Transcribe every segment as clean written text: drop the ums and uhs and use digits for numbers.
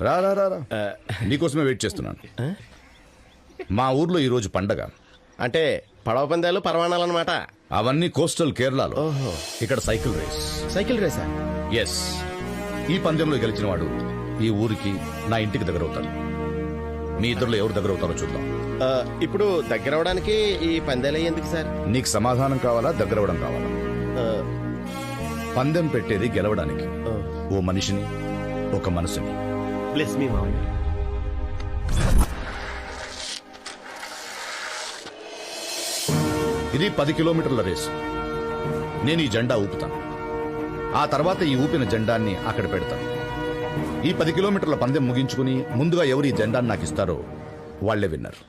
రా రా రా రా. నీకోసమే వెయిట్ చేస్తున్నాను. మా ఊర్లో ఈరోజు పండగ. అంటే పడవ పందాలు పరవాణాలు అనమాట. అవన్నీ కోస్టల్ కేరళలో. ఇక్కడ సైకిల్ రేస్. సైకిల్ రేసా? ఎస్. ఈ పందెంలో గెలిచిన వాడు ఈ ఊరికి నా ఇంటికి దగ్గర అవుతాడు. మీ ఇద్దరులో ఎవరు దగ్గర అవుతారో చూద్దాం. ఇప్పుడు దగ్గర అవడానికి ఈ పందాలు ఎందుకు సార్? నీకు సమాధానం కావాలా, దగ్గర అవడం కావాలా? పందెం పెట్టేది గెలవడానికి. ఓ మనిషిని, ఒక మనసుని. బ్లెస్ మీ మామయ్య. ఇది 10 కిలోమీటర్ల రేసు. నేను ఈ జెండా ఊపుతాను. ఆ తర్వాత ఈ ఊపిన జెండాన్ని అక్కడ పెడతాను. ఈ 10 కిలోమీటర్ల పందెం ముగించుకుని ముందుగా ఎవరు ఈ జెండాన్ని నాకు ఇస్తారో వాళ్లే విన్నారు.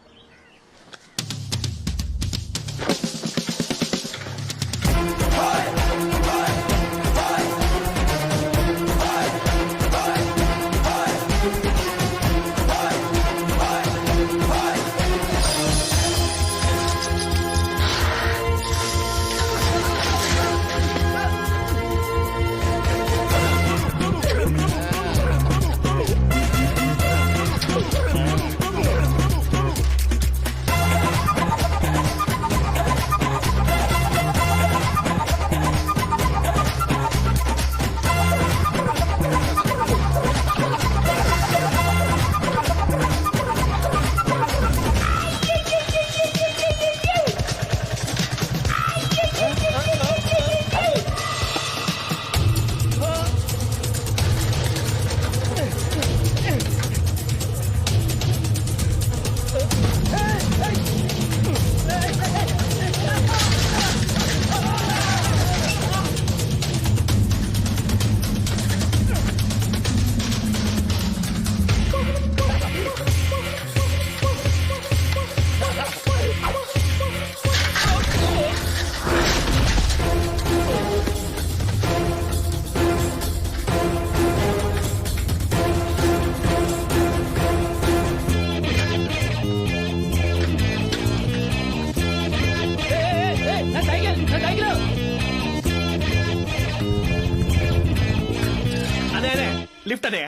లిఫ్ట్ అదే.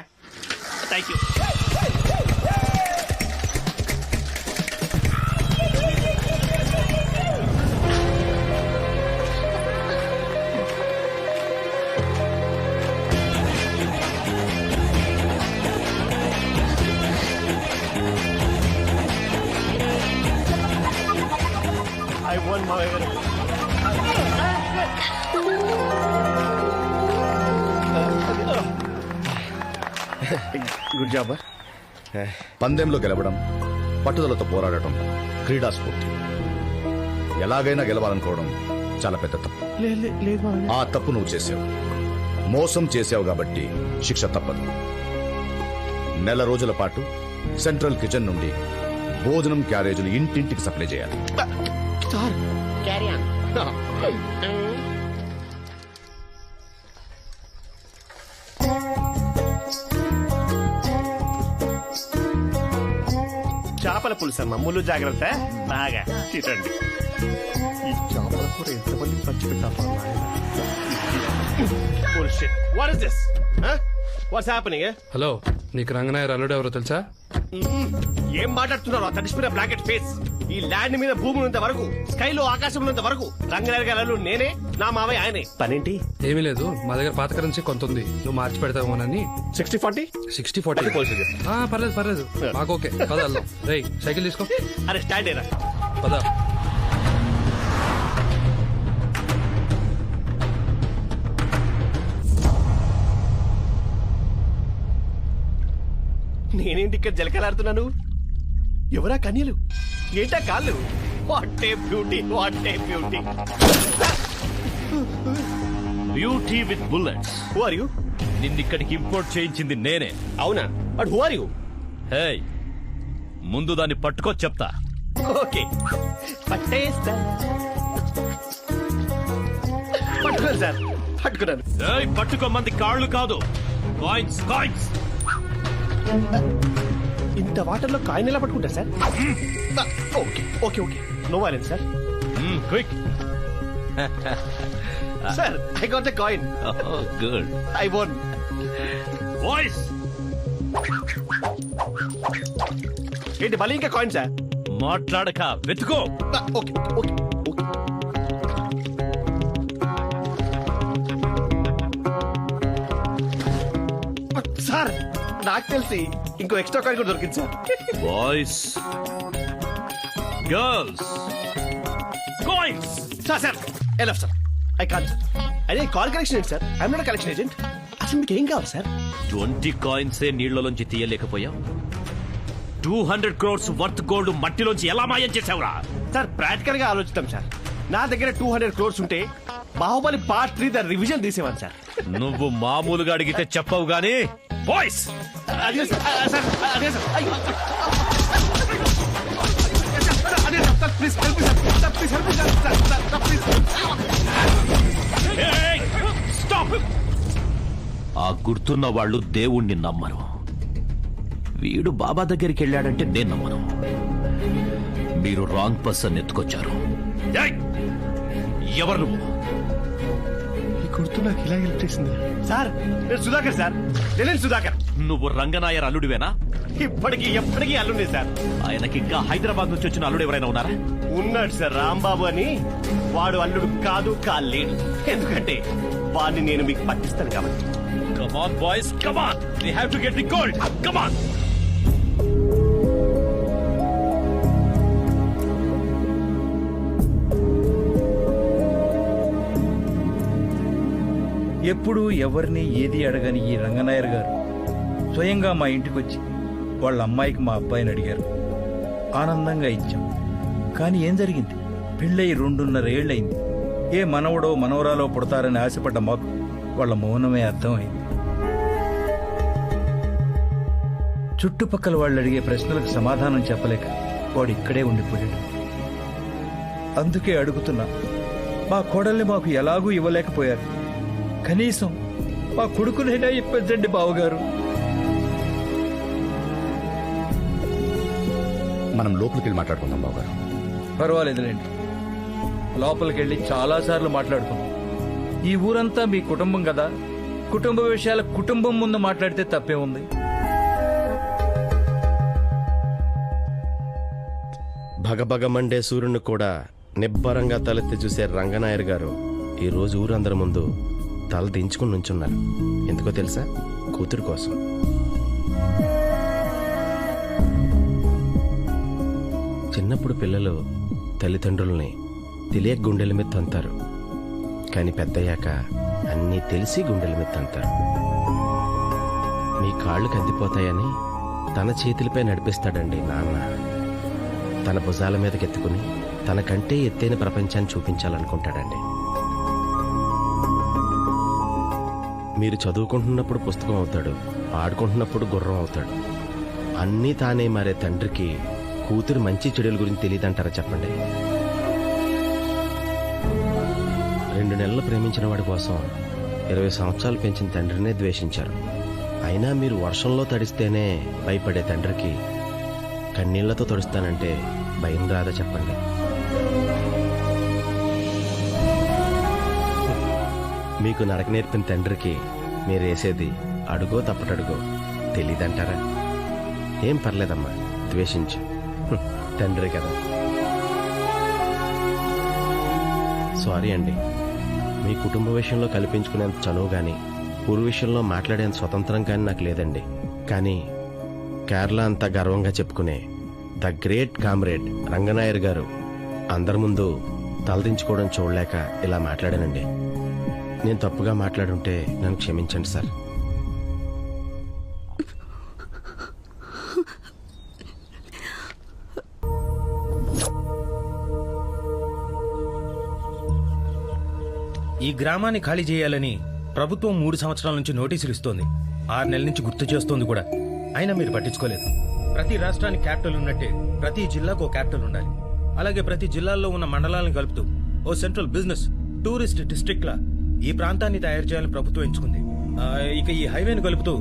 Thank you. I won my good job. పందెంలో గెలవడం, పట్టుదలతో పోరాడటం క్రీడా స్ఫూర్తి. ఎలాగైనా గెలవాలనుకోవడం చాలా పెద్ద తప్పు. ఆ తప్పు నువ్వు చేసావు. మోసం చేసావు కాబట్టి శిక్ష తప్పదు. 1 నెల రోజుల పాటు సెంట్రల్ కిచెన్ నుండి భోజనం క్యారేజీలు ఇంటింటికి సప్లై చేయాలి. చేపల పులుసు అమ్మ, ముళ్ళు జాగ్రత్త. బాగా తినండి. ఈ చేపల కూర ఎంతమంది పంచి పెట్టాలి? What is this? Huh? What's happening? Hello, నీకు రంగనాయర్ అల్లుడు ఎవరో తెలుసా? ఏం మాట్లాడుతున్నావు? తడిసిపోయిన బ్లాకెట్ ఫేస్. ఈ ల్యాండ్ మీద భూమి ఉన్నంత వరకు, స్కైలో ఆకాశం ఉన్నంత వరకు రంగనాయర్ గారు అల్లుడు నేనే, నా మావయ్య ఆయనే. పనేంటి? ఏమీ లేదు, మా దగ్గర పాత కరెన్సీ కొంత ఉంది, నువ్వు మార్చి పెడతామోనని. 60-40? 60-40. పర్లేదు మాకు ఓకే. పద వెళ్దాం. రేయ్, సైకిల్ తీసుకో. అరే స్టాండ్ ఏరా. పద. నేనేంటి ఇక్కడ జలకలాడుతున్నాను? ఎవరా కన్యలు? ఏంటా కాళ్ళు? What a beauty, what a beauty. Beauty with bullets. Who are you? నిన్నిక్కడికి ఇంపోర్ట్ చేయించింది నేనే. అవునా? But who are you? Hey, ముందు దాన్ని పట్టుకో చెప్తా. ఓకే, పట్టేస్తా. పట్టుకోండి సార్, పట్టుకున్నాను. ఏయ్, పట్టుకోమంది కాళ్ళు కాదు, కాయిన్స్. కాయిన్స్. ఇంత వాటర్లో కాయిన్ ఎలా పట్టుకుంటారు sir? Okay okay okay, no violence sir. Quick. Sir, I got the coin. Good. I won. Boys ఏంటి మళ్ళీ ఇంకా కాయిన్ సార్? మాట్లాడక వెతుకో. Okay okay okay. సార్ నాకు తెలిసి ఇంకో ఎక్స్ట్రా కాయిన్ కూడా దొరికింది sir. Boys girls coins. Sir sir enough sir, I can't sir. అదే కాల్ కలెక్షన్ ఏంటి sir? I'm not collection agent. అసలు మీకు ఏం కావాలి సార్? 20 కాయిన్సే నీళ్లలోంచి తీయలేకపోయా. 200 crores వర్త్ గోల్డ్ మట్టిలోంచి ఎలా మాయం చేసావురా? సార్ ప్రాక్టికల్ గా ఆలోచిస్తాం సార్. నా దగ్గర 200 crores ఉంటే బాహుబలి పార్ట్ 3 ద రివిజన్ తీసేవాను సార్. నువ్వు మామూలుగా అడిగితే చెప్పవు గానీ బాయ్స్ అదే సార్, సార్ అదే సార్. అయ్యో. సార్, అదే sir, sir please help me sir. Sir please help me sir. Sir, sir, sir please. Stop. ఆ గుర్తున్న వాళ్ళు దేవుణ్ణి నమ్మరు. వీడు బాబా దగ్గరికి వెళ్ళాడంటే నేను నమ్మను. మీరు రాంగ్ పర్సన్ ఎత్తుకొచ్చారు. ఏయ్! ఎవరు నువ్వు? ఈ గుర్తు నాకు ఇలా హెల్ప్ చేసింది సార్. నేను సుధాకర్ సార్, నేను సుధాకర్. నువ్వు రంగనాయర్ అల్లుడివేనా? ఇప్పటికీ ఎప్పటికీ అల్లుండే సార్. ఆయనకి ఇంకా హైదరాబాద్ నుంచి వచ్చిన అల్లుడు ఎవరైనా ఉన్నారా? ఉన్నాడు సార్, రాంబాబు అని. వాడు అల్లుడు కాదు, కాలేడు. ఎందుకంటే వాడిని నేను మీకు పట్టిస్తాను కాబట్టి. Come on, boys, come on! We have to get the gold! Come on! ఎప్పుడూ ఎవరిని ఏది అడగని ఈ రంగనాయర్ గారు స్వయంగా మా ఇంటికొచ్చి వాళ్ళ అమ్మాయికి మా అబ్బాయిని అడిగారు. ఆనందంగా ఇచ్చాం. కానీ ఏం జరిగింది? పెళ్ళై 2.5 ఏళ్ళయింది. ఏ మనవడో మనవరాలో పుడతారని ఆశపడ్డ మాకు వాళ్ళ మౌనమే అర్థమైంది. చుట్టుపక్కల వాళ్ళు అడిగే ప్రశ్నలకు సమాధానం చెప్పలేక వాడు ఇక్కడే ఉండిపోయాడు. అందుకే అడుగుతున్నా, మా కోడల్ని మాకు ఎలాగూ ఇవ్వలేకపోయారు. కనీసం మా కొడుకునైనా ఇప్పించండి బావగారు. మనం లోపలికి వెళ్ళి మాట్లాడుకుందాం బావగారు. పర్వాలేదులేండి. లోపలికెళ్ళి చాలాసార్లు మాట్లాడుకున్నాం. ఈ ఊరంతా మీ కుటుంబం కదా, కుటుంబ విషయాల కుటుంబం ముందు మాట్లాడితే తప్పే ఉంది. భగభగమండే సూర్యుని కూడా నిబ్బరంగా తలెత్తి చూసే రంగనాయర్ గారు ఈ రోజు ఊరందరి ముందు తల దించుకుని నుంచున్నారు. ఎందుకో తెలుసా? కూతురు కోసం. చిన్నప్పుడు పిల్లలు తల్లిదండ్రుల్ని తెలియక గుండెల మీద తంతారు. కానీ పెద్దయ్యాక అన్నీ తెలిసి గుండెల మీద తంతారు. మీ కాళ్ళు కందిపోతాయని తన చేతులపై నడిపిస్తాడండి నాన్న. తన భుజాల మీదకెత్తుకుని తనకంటే ఎత్తైన ప్రపంచాన్ని చూపించాలనుకుంటాడండి. మీరు చదువుకుంటున్నప్పుడు పుస్తకం అవుతాడు, ఆడుకుంటున్నప్పుడు గుర్రం అవుతాడు. అన్నీ తానే మారే తండ్రికి కూతురు మంచి చెడుల గురించి తెలియదంటారా చెప్పండి? 2 నెలలు ప్రేమించిన వాడి కోసం 20 సంవత్సరాలు పెంచిన తండ్రినే ద్వేషించారు. అయినా మీరు వర్షంలో తడిస్తేనే భయపడే తండ్రికి కన్నీళ్లతో తడుస్తానంటే భయం రాదా చెప్పండి? మీకు నడక నేర్పిన తండ్రికి మీరేసేది అడుగో తప్పటడుగో తెలీదంటారా? ఏం పర్లేదమ్మా, ద్వేషించు. తండ్రి కదా. సారీ అండి, మీ కుటుంబ విషయంలో కల్పించుకునేంత చనువు కానీ ఊరు విషయంలో మాట్లాడేంత స్వతంత్రం కానీ నాకు లేదండి. కానీ కేరళ అంతా గర్వంగా చెప్పుకునే ద గ్రేట్ కామ్రేడ్ రంగనాయర్ గారు అందరి ముందు తలదించుకోవడం చూడలేక ఇలా మాట్లాడానండి. నేను తప్పుగా మాట్లాడుంటే నన్ను క్షమించండి సార్. ఈ గ్రామాన్ని ఖాళీ చేయాలని ప్రభుత్వం 3 సంవత్సరాల నుంచి నోటీసులు ఇస్తోంది. 6 నెలల నుంచి గుర్తు చేస్తోంది కూడా. అయినా మీరు పట్టించుకోలేదు. ప్రతి రాష్ట్రానికి క్యాపిటల్ ఉన్నట్టే ప్రతి జిల్లాకు ఓ క్యాపిటల్ ఉండాలి. అలాగే ప్రతి జిల్లాల్లో ఉన్న మండలాలను కలుపుతూ ఓ సెంట్రల్ బిజినెస్ టూరిస్ట్ డిస్ట్రిక్ట్ లా ఈ ప్రాంతాన్ని తయారు చేయాలని ప్రభుత్వం ఎంచుకుంది. ఇక ఈ హైవేను కలుపుతూ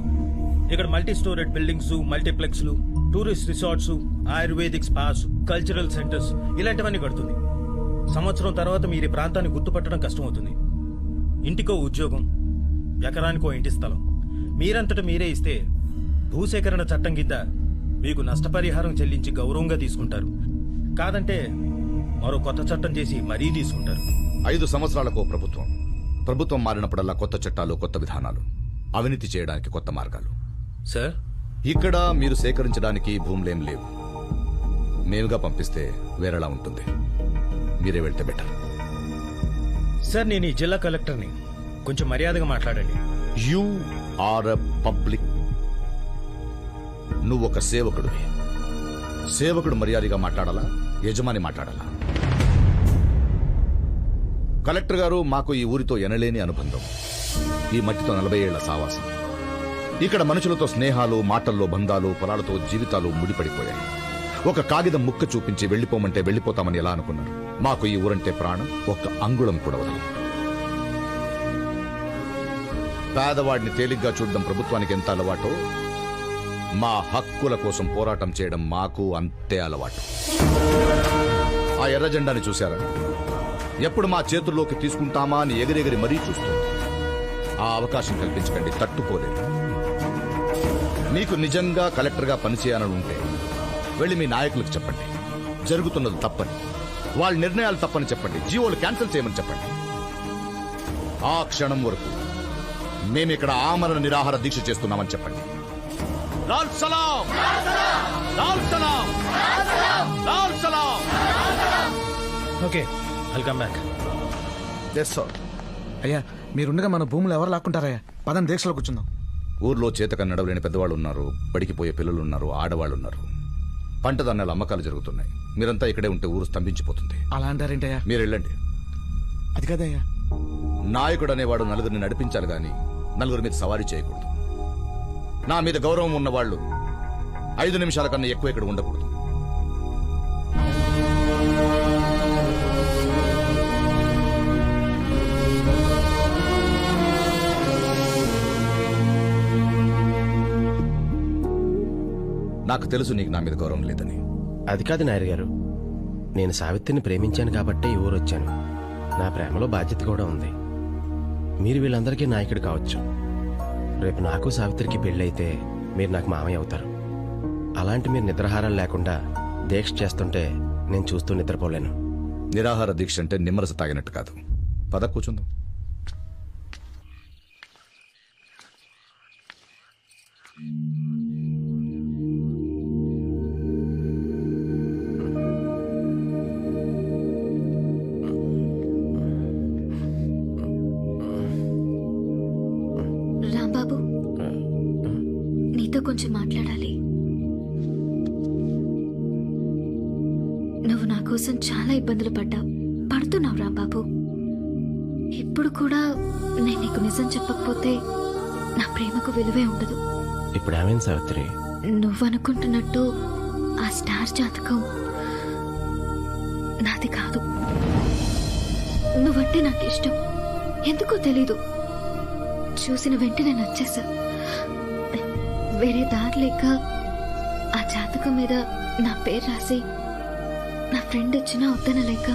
ఇక్కడ మల్టీ స్టోరేడ్ బిల్డింగ్స్, మల్టీప్లెక్స్లు, tourist resorts, ayurvedic spas, cultural centres ఇలాంటివన్నీ కడుతుంది. సంవత్సరం తర్వాత మీరు ఈ ప్రాంతాన్ని గుర్తుపట్టడం కష్టమవుతుంది. ఇంటికో ఉద్యోగం, ఎకరానికో ఇంటి స్థలం, మీరంతట మీరే ఇస్తే భూసేకరణ చట్టం కింద మీకు నష్టపరిహారం చెల్లించి గౌరవంగా తీసుకుంటారు. కాదంటే మరో కొత్త చట్టం చేసి మరీ తీసుకుంటారు. 5 సంవత్సరాలకు ప్రభుత్వం మారినప్పుడల్లా కొత్త చట్టాలు, కొత్త విధానాలు, అవినీతి చేయడానికి కొత్త మార్గాలు. సార్, ఇక్కడ మీరు సేకరించడానికి భూములేం లేవు. మేముగా పంపిస్తే వేరేలా ఉంటుంది. మీరే వెళ్తే బెటర్. సార్ నేను ఈ జిల్లా కలెక్టర్ని. కొంచెం మర్యాదగా మాట్లాడండి. You are a public. నువ్వొక సేవకుడివి. సేవకుడు మర్యాదగా మాట్లాడాలా, యజమాని మాట్లాడాలా? కలెక్టర్ గారు, మాకు ఈ ఊరితో ఎనలేని అనుబంధం. ఈ మట్టితో 40 ఏళ్ల సావాసం. ఇక్కడ మనుషులతో స్నేహాలు, మాటల్లో బంధాలు, పొలాలతో జీవితాలు ముడిపడిపోయాయి. ఒక కాగితం ముక్క చూపించి వెళ్లిపోమంటే వెళ్లిపోతామని ఎలా అనుకున్నారు? మాకు ఈ ఊరంటే ప్రాణం. ఒక్క అంగుళం కూడా వదలం. పేదవాడిని తేలిగ్గా చూడడం ప్రభుత్వానికి ఎంత అలవాటో, మా హక్కుల కోసం పోరాటం చేయడం మాకు అంతే అలవాటు. ఆ ఎర్ర జెండాని చూశారా? ఎప్పుడు మా చేతుల్లోకి తీసుకుంటామా అని ఎగిరెగిరి మరీ చూస్తుంది. ఆ అవకాశం కల్పించకండి, తట్టుకోలేదు. మీకు నిజంగా కలెక్టర్గా పనిచేయాలని ఉంటే వెళ్ళి మీ నాయకులకు చెప్పండి. జరుగుతున్నది తప్పని, వాళ్ళ నిర్ణయాలు తప్పని చెప్పండి. జీవోలు క్యాన్సిల్ చేయమని చెప్పండి. ఆ క్షణం వరకు మేమిక్కడ ఆమరణ నిరాహార దీక్ష చేస్తున్నామని చెప్పండి. లాల్ సలాం, లాల్ సలాం, లాల్ సలాం. Okay, welcome back. అయ్యా మీరుండగా మన భూములు ఎవరు లాక్కుంటారయ్యా? పదం దీక్షలో కూర్చుందాం. ఊర్లో చేతక నడవలేని పెద్దవాళ్ళు ఉన్నారు, బడికి పోయే పిల్లలున్నారు, ఆడవాళ్ళు ఉన్నారు. పంట ధాన్యాల అమ్మకాలు జరుగుతున్నాయి. మీరంతా ఇక్కడే ఉంటే ఊరు స్తంభించిపోతుంది. అలా అంటారేంటయ్యా? మీరు వెళ్ళండి. అది కదయ్యా, నాయకుడు అనేవాడు నలుగురిని నడిపించాలి గాని నలుగురి మీద సవారీ చేయకూడదు. నా మీద గౌరవం ఉన్నవాళ్లు 5 నిమిషాల కన్నా ఎక్కువ ఇక్కడ ఉండకూడదు. నాకు తెలుసు నీకు నా మీద గౌరవం లేదని. అది కాదు నాయర్ గారు, నేను సావిత్రిని ప్రేమించాను కాబట్టే ఈ ఊరు వచ్చాను. నా ప్రేమలో బాధ్యత కూడా ఉంది. మీరు వీళ్ళందరికీ నాయకుడు కావచ్చు. రేపు నాకు సావిత్రికి పెళ్ళైతే మీరు నాకు మామయ్య అవుతారు. అలాంటి మీరు నిద్రాహారం లేకుండా దీక్ష చేస్తుంటే నేను చూస్తూ నిద్రపోలేను. నిరాహార దీక్ష అంటే నిమ్మరస తాగినట్టు కాదు. పద కూర్చుందాం. రాంబాబు, నీతో కొంచెం మాట్లాడాలి. నువ్వు నా కోసం చాలా ఇబ్బందులు పడుతున్నావు రాంబాబు. ఇప్పుడు కూడా నేను నీకు నిజం చెప్పకపోతే నా ప్రేమకు విలువే ఉండదు. ఇప్పుడు ఏమైంది సావిత్రి? నువ్వనుకుంటున్నట్టు ఆ స్టార్ జాతకం నాది కాదు. నువ్వంటే నాకు ఇష్టం. ఎందుకో తెలీదు, చూసిన వెంటనే నచ్చేసా. వేరే దారి లేక ఆ జాతకం మీద నా పేరు రాసి నా ఫ్రెండ్ ఇచ్చినా వద్దనలేక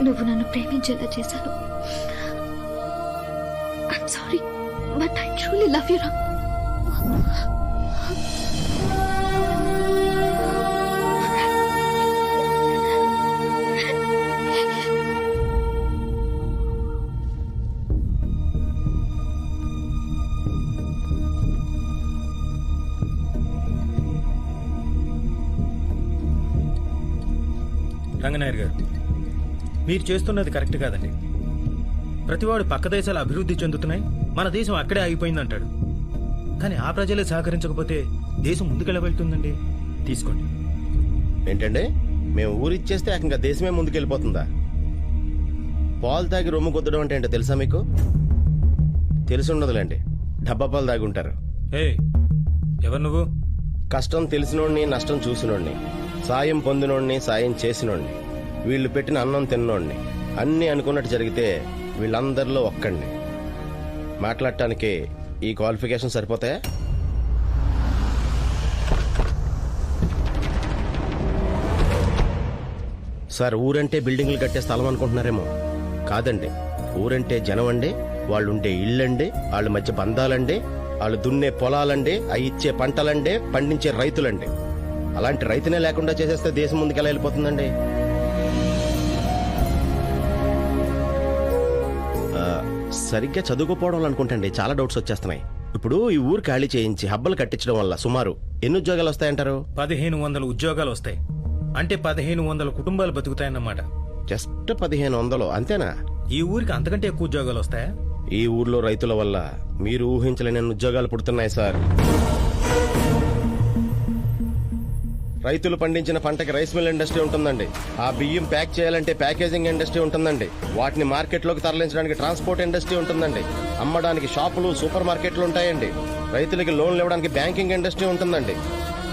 నువ్వు నన్ను ప్రేమించేలా చేశాను. I'm sorry, but I truly love you. Ranganayar గారు, మీరు చేస్తున్నది కరెక్ట్ కాదండి. ప్రతివాడు పక్క దేశాలు అభివృద్ధి చెందుతున్నాయి, మన దేశం అక్కడే ఆగిపోయిందంటాడు. కానీ ఆ ప్రజలే సహకరించకపోతే దేశం ముందుకెళ్ళ వెళ్తుందండి. తీసుకోండి. ఏంటండి, మేము ఊరిచ్చేస్తే ఏకంగా దేశమే ముందుకెళ్ళిపోతుందా? పాలు తాగి రొమ్ము కొద్దడం అంటే ఏంటో తెలుసా మీకు? తెలిసి ఉండదులేండి, డబ్బా పాలు తాగి ఉంటారు. ఎవరు నువ్వు? కష్టం తెలిసినోడిని, నష్టం చూసినోడిని, సాయం పొందినోడిని, సాయం చేసినోడిని, వీళ్ళు పెట్టిన అన్నం తిన్నోడిని. అన్నీ అనుకున్నట్టు జరిగితే వీళ్ళందరిలో ఒక్కండి. మాట్లాడటానికి ఈ క్వాలిఫికేషన్ సరిపోతాయా? సార్, ఊరంటే బిల్డింగ్లు కట్టే స్థలం అనుకుంటున్నారేమో. కాదండి, ఊరంటే జనం అండి, వాళ్ళుండే ఇళ్ళండి, వాళ్ళ మధ్య బంధాలండి, వాళ్ళు దున్నే పొలాలండి, అవి ఇచ్చే పంటలండి, పండించే రైతులండి. అలాంటి రైతునే లేకుండా చేసేస్తే దేశం ముందుకెలా వెళ్ళిపోతుందండి? సరిగ్గా చదువుకోపోవడం అనుకుంటండి చాలా డౌట్స్ వచ్చేస్తున్నాయి. ఇప్పుడు ఈ ఊరు ఖాళీ చేయించి హబ్బలు కట్టించడం వల్ల సుమారు ఎన్ని ఉద్యోగాలు వస్తాయంటారు? 1500 ఉద్యోగాలు వస్తాయి. అంటే 1500 కుటుంబాలు బతుకుతాయన్నమాట. జస్ట్ 1500 అంతేనా? ఈ ఊరికి అంతకంటే ఎక్కువ ఉద్యోగాలు వస్తాయా? ఈ ఊర్లో రైతుల వల్ల మీరు ఊహించలేని ఉద్యోగాలు పుడుతున్నాయి సార్. రైతులు పండించిన పంటకి రైస్ మిల్ ఇండస్ట్రీ ఉంటుందండి. ఆ బియ్యం ప్యాక్ చేయాలంటే ప్యాకేజింగ్ ఇండస్ట్రీ ఉంటుందండి. వాటిని మార్కెట్లోకి తరలించడానికి ట్రాన్స్పోర్ట్ ఇండస్ట్రీ ఉంటుందండి. అమ్మడానికి షాపులు, సూపర్ మార్కెట్లు ఉంటాయండి. రైతులకి లోన్లు ఇవ్వడానికి బ్యాంకింగ్ ఇండస్ట్రీ ఉంటుందండి.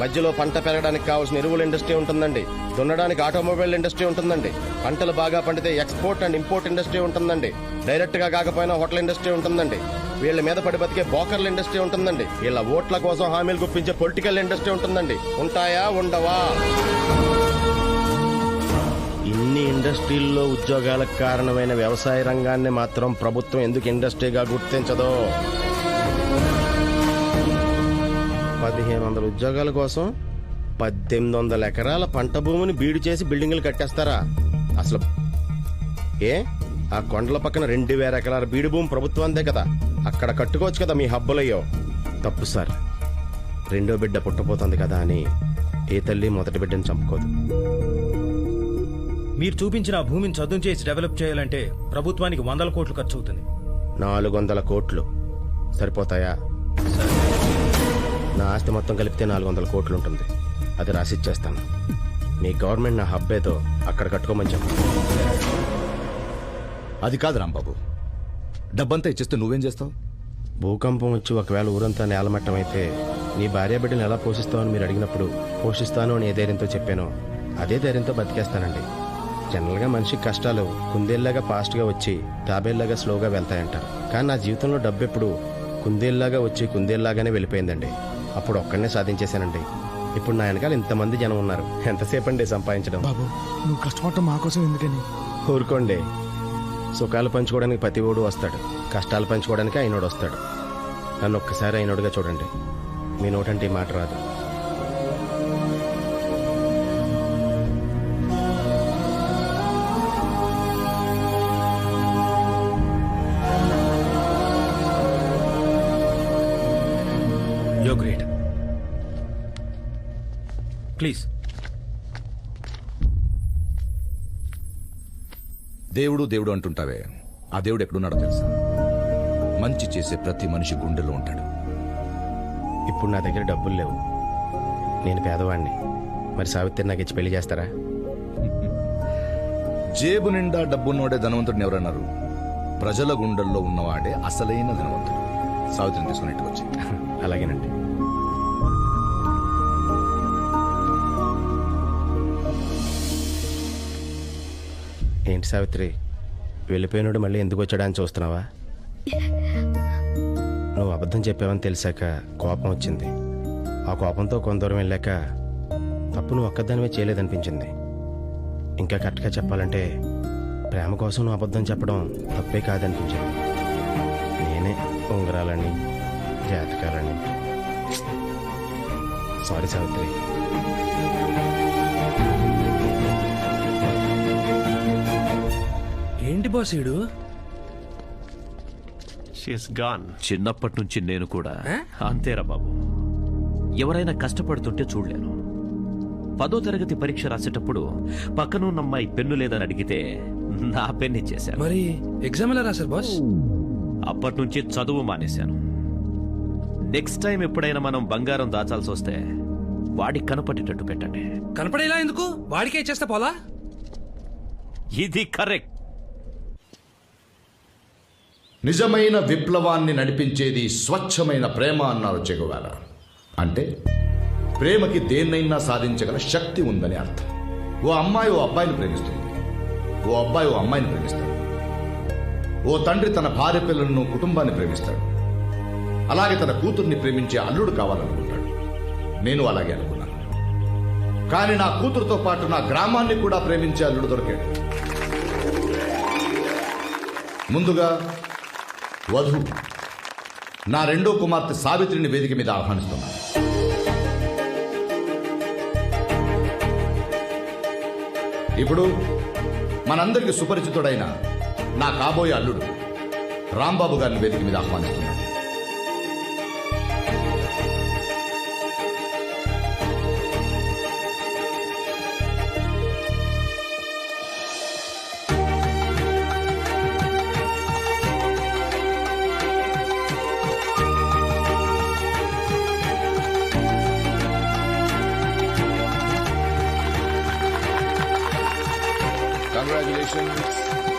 మధ్యలో పంట పెరగడానికి కావాల్సిన ఎరువుల ఇండస్ట్రీ ఉంటుందండి. దున్నడానికి ఆటోమొబైల్ ఇండస్ట్రీ ఉంటుందండి. పంటలు బాగా పండితే ఎక్స్పోర్ట్ అండ్ ఇంపోర్ట్ ఇండస్ట్రీ ఉంటుందండి. డైరెక్ట్ గా కాకపోయినా హోటల్ ఇండస్ట్రీ ఉంటుందండి. వీళ్ళ మీద పడి బతికే బోకర్ల ఇండస్ట్రీ ఉంటుందండి. వీళ్ళ ఓట్ల కోసం హామీలు గుప్పించే పొలిటికల్ ఇండస్ట్రీ ఉంటుందండి. ఉంటాయా, ఉండవా? ఇన్ని ఇండస్ట్రీల్లో ఉద్యోగాలకు కారణమైన వ్యవసాయ రంగాన్ని మాత్రం ప్రభుత్వం ఎందుకు ఇండస్ట్రీగా గుర్తించదో? 1500 ఉద్యోగాల కోసం 1800 ఎకరాల పంట భూమిని బీడు చేసి బిల్డింగులు కట్టేస్తారా? అసలు ఆ కొండల పక్కన 2000 ఎకరాల బీడు భూమి ప్రభుత్వందే కదా, అక్కడ కట్టుకోవచ్చు కదా మీ హబ్బులయ్యో. తప్పు సార్. రెండో బిడ్డ పుట్టపోతుంది కదా అని ఏ తల్లి మొదటి బిడ్డను చంపుకోదు. మీరు చూపించిన ఆ భూమిని చదును చేసి డెవలప్ చేయాలంటే ప్రభుత్వానికి 100 కోట్లు ఖర్చు అవుతుంది. 400 కోట్లు సరిపోతాయా? నా ఆస్తి మొత్తం కలిపితే 400 కోట్లు ఉంటుంది. అది రాసిచ్చేస్తాను. మీ గవర్నమెంట్ నా హబ్ ఏదో అక్కడ కట్టుకోమని చెప్పండి. అది కాదు రాంబాబు, డబ్బంతా ఇచ్చేస్తే నువ్వేం చేస్తావు? భూకంపం వచ్చి ఒకవేళ ఊరంతా నేలమట్టం అయితే నీ భార్య బిడ్డను ఎలా పోషిస్తావని మీరు అడిగినప్పుడు పోషిస్తాను అని ఏ ధైర్యంతో చెప్పానో అదే ధైర్యంతో బతికేస్తానండి. జనరల్గా మనిషికి కష్టాలు కుందేల్లాగా ఫాస్ట్గా వచ్చి తాబేల్లాగా స్లోగా వెళ్తాయంటారు. కానీ నా జీవితంలో డబ్బు ఎప్పుడు కుందేల్లాగా వచ్చి కుందేల్లాగానే వెళ్ళిపోయిందండి. అప్పుడు ఒక్కడనే సాధించేశానండి. ఇప్పుడు నా వెనకాల ఇంతమంది జనం ఉన్నారు. ఎంతసేపు అండి సంపాదించడం? బాబు నువ్వు కష్టపడటం మా కోసం ఎందుకని? ఊరుకోండి. సుఖాలు పంచుకోవడానికి ప్రతి ఓడు వస్తాడు, కష్టాలు పంచుకోవడానికి అయినోడు వస్తాడు. నన్ను ఒక్కసారి అయినోడుగా చూడండి. మీ నోటంటే ఈ మాట రాదు. యో గ్రేట్. ప్లీజ్. దేవుడు దేవుడు అంటుంటావే, ఆ దేవుడు ఎక్కడున్నాడో తెలుసా? మంచి చేసే ప్రతి మనిషి గుండెలో ఉంటాడు. ఇప్పుడు నా దగ్గర డబ్బులు లేవు, నేను పేదవాడిని. మరి సావిత్రి నాకు ఇచ్చి పెళ్లి చేస్తారా? జేబు నిండా డబ్బున్నోడే ధనవంతుడిని ఎవరన్నారు? ప్రజల గుండెల్లో ఉన్నవాడే అసలైన ధనవంతుడు. సావిత్రిని తీసుకుని ఇంటికి వచ్చి. అలాగేనండి. ఏంటి సావిత్రి, వెళ్ళిపోయినాడు మళ్ళీ ఎందుకు వచ్చాడా అని చూస్తున్నావా? నువ్వు అబద్ధం చెప్పావని తెలిసాక కోపం వచ్చింది. ఆ కోపంతో కొంత దూరం వెళ్ళాక తప్పు నువ్వు ఒక్కదానివే చేయలేదనిపించింది. ఇంకా కరెక్ట్గా చెప్పాలంటే ప్రేమ కోసం నువ్వు అబద్ధం చెప్పడం తప్పే కాదనిపించింది. నేనే ఉంగరాలని జాతకాలని. సారీ సావిత్రి. ఏంటి బాస్ ఈడు? She's gone. చిన్నప్పటి నుంచి నేను కూడా అంతేరా బాబు. ఎవరైనా కష్టపడుతుంటే చూడలేను. 10వ తరగతి పరీక్ష రాసేటప్పుడు పక్కనున్న అమ్మాయి పెన్ను లేదని అడిగితే నా పెన్ను ఇచ్చేశాను. మరి ఎగ్జామ్ ఎలా రాశారు బాస్? అప్పటి నుంచి చదువు మానేశాను. నెక్స్ట్ టైం ఎప్పుడైనా మనం బంగారం దాచాల్సి వస్తే వాడికి కనపడేటట్టు పెట్టండి. కనపడేలా ఎందుకు? వాడికే ఇచ్చేస్తే పోలా? ఇది కరెక్ట్. నిజమైన విప్లవాన్ని నడిపించేది స్వచ్ఛమైన ప్రేమ అన్నారు చెగువేరా. అంటే ప్రేమకి దేన్నైనా సాధించగల శక్తి ఉందని అర్థం. ఓ అమ్మాయి ఓ అబ్బాయిని ప్రేమిస్తుంది, ఓ అబ్బాయి ఓ అమ్మాయిని ప్రేమిస్తాడు, ఓ తండ్రి తన భార్య పిల్లలను కుటుంబాన్ని ప్రేమిస్తాడు. అలాగే తన కూతుర్ని ప్రేమించే అల్లుడు కావాలనుకుంటాడు. నేను అలాగే అనుకున్నాను. కానీ నా కూతురుతో పాటు నా గ్రామాన్ని కూడా ప్రేమించే అల్లుడు దొరికాడు. ముందుగా వధువు, నా రెండో కుమార్తె సావిత్రిని వేదిక మీద ఆహ్వానిస్తున్నాను. ఇప్పుడు మనందరికి సుపరిచితుడైన నా కాబోయే అల్లుడు రాంబాబు గారిని వేదిక మీద ఆహ్వానిస్తున్నాను. Congratulations.